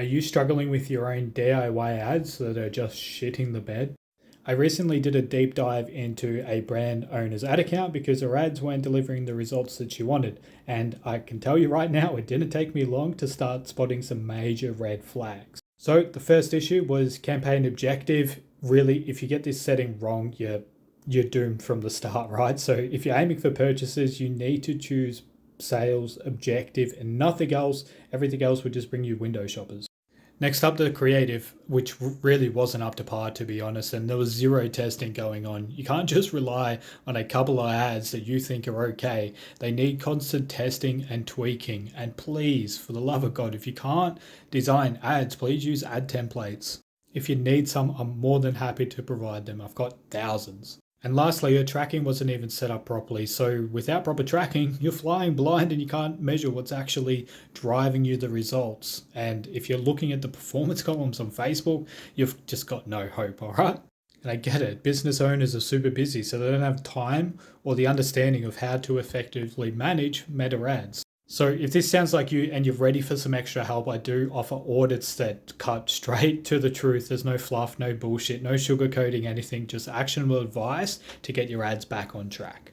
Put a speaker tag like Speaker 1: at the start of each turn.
Speaker 1: Are you struggling with your own DIY ads that are just shitting the bed? I recently did a deep dive into a brand owner's ad account because her ads weren't delivering the results that she wanted. And I can tell you right now, it didn't take me long to start spotting some major red flags. So the first issue was campaign objective. Really, if you get this setting wrong, you're doomed from the start, right? So if you're aiming for purchases, you need to choose sales objective and nothing else. Everything else would just bring you window shoppers. Next up, the creative, which really wasn't up to par, to be honest, and there was zero testing going on. You can't just rely on a couple of ads that you think are okay. They need constant testing and tweaking. And please, for the love of God, if you can't design ads, please use ad templates. If you need some, I'm more than happy to provide them. I've got thousands. And lastly, your tracking wasn't even set up properly. So without proper tracking, you're flying blind and you can't measure what's actually driving you the results. And if you're looking at the performance columns on Facebook, you've just got no hope, all right? And I get it, business owners are super busy, so they don't have time or the understanding of how to effectively manage meta ads. So if this sounds like you and you're ready for some extra help, I do offer audits that cut straight to the truth. There's no fluff, no bullshit, no sugarcoating anything, just actionable advice to get your ads back on track.